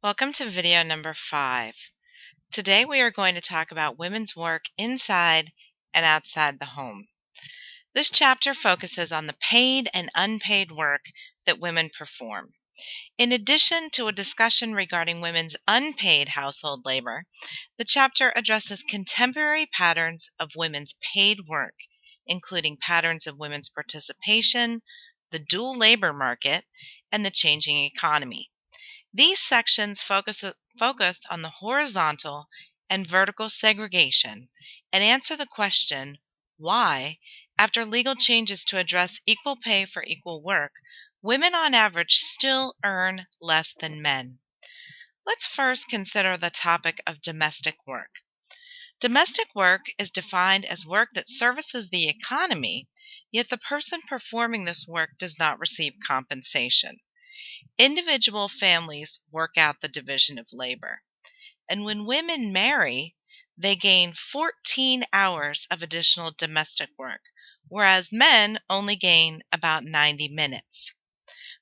Welcome to video number 5. Today we are going to talk about women's work inside and outside the home. This chapter focuses on the paid and unpaid work that women perform. In addition to a discussion regarding women's unpaid household labor, the chapter addresses contemporary patterns of women's paid work, including patterns of women's participation, the dual labor market, and the changing economy. These sections focus on the horizontal and vertical segregation and answer the question, why, after legal changes to address equal pay for equal work, women on average still earn less than men. Let's first consider the topic of domestic work. Domestic work is defined as work that services the economy, yet the person performing this work does not receive compensation. Individual families work out the division of labor. And when women marry, they gain 14 hours of additional domestic work, whereas men only gain about 90 minutes.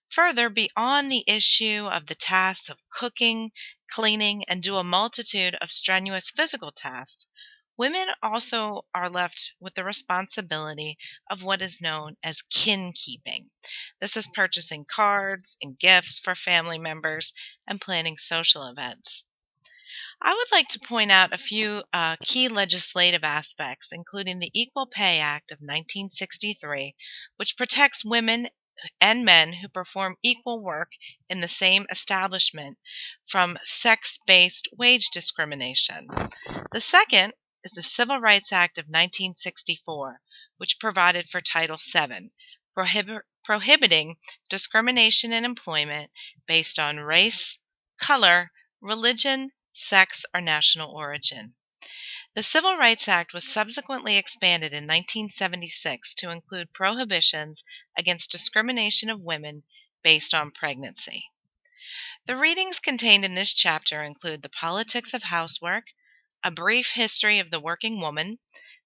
Further, beyond the issue of the tasks of cooking, cleaning, and do a multitude of strenuous physical tasks, women also are left with the responsibility of what is known as kin keeping. This is purchasing cards and gifts for family members and planning social events. I would like to point out a few key legislative aspects, including the Equal Pay Act of 1963, which protects women and men who perform equal work in the same establishment from sex-based wage discrimination. The second is the Civil Rights Act of 1964, which provided for Title VII, prohibiting discrimination in employment based on race, color, religion, sex, or national origin. The Civil Rights Act was subsequently expanded in 1976 to include prohibitions against discrimination of women based on pregnancy. The readings contained in this chapter include The Politics of Housework, A Brief History of the Working Woman,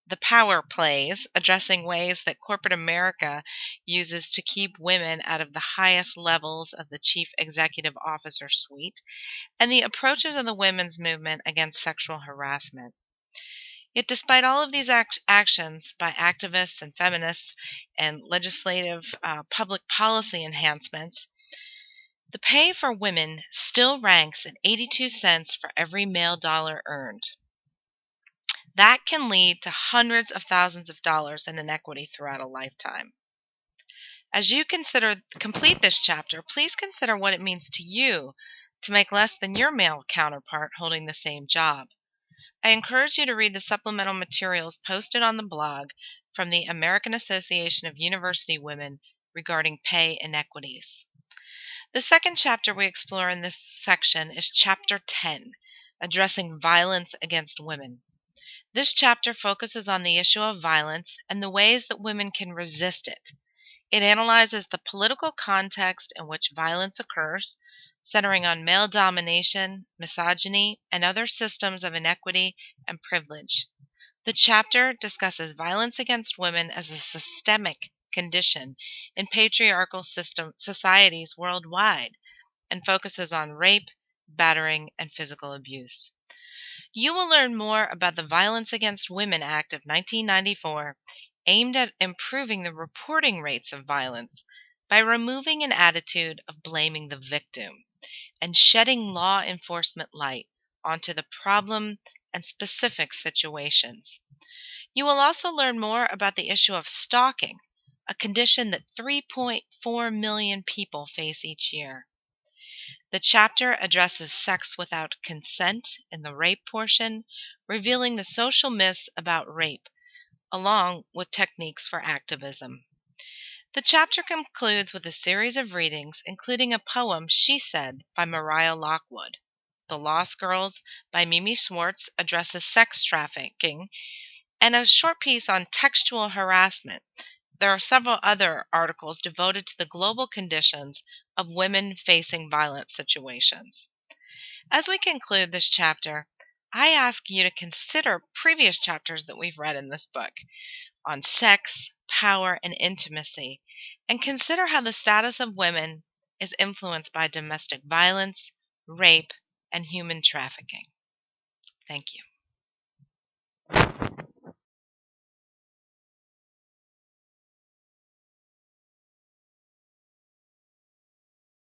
The Power Plays, addressing ways that corporate America uses to keep women out of the highest levels of the Chief Executive Officer suite, and The Approaches of the Women's Movement Against Sexual Harassment. Yet despite all of these actions by activists and feminists and legislative public policy enhancements, the pay for women still ranks at 82 cents for every male dollar earned. That can lead to hundreds of thousands of dollars in inequity throughout a lifetime. As you complete this chapter, please consider what it means to you to make less than your male counterpart holding the same job. I encourage you to read the supplemental materials posted on the blog from the American Association of University Women regarding pay inequities. The second chapter we explore in this section is Chapter 10, Addressing Violence Against Women. This chapter focuses on the issue of violence and the ways that women can resist it. It analyzes the political context in which violence occurs, centering on male domination, misogyny, and other systems of inequity and privilege. The chapter discusses violence against women as a systemic condition in patriarchal societies worldwide and focuses on rape, battering, and physical abuse. You will learn more about the Violence Against Women Act of 1994, aimed at improving the reporting rates of violence by removing an attitude of blaming the victim and shedding law enforcement light onto the problem and specific situations. You will also learn more about the issue of stalking, a condition that 3.4 million people face each year. The chapter addresses sex without consent in the rape portion, revealing the social myths about rape, along with techniques for activism. The chapter concludes with a series of readings, including a poem, She Said, by Mariah Lockwood. The Lost Girls by Mimi Schwartz addresses sex trafficking, and a short piece on textual harassment. There are several other articles devoted to the global conditions of women facing violent situations. As we conclude this chapter, I ask you to consider previous chapters that we've read in this book on sex, power, and intimacy, and consider how the status of women is influenced by domestic violence, rape, and human trafficking. Thank you.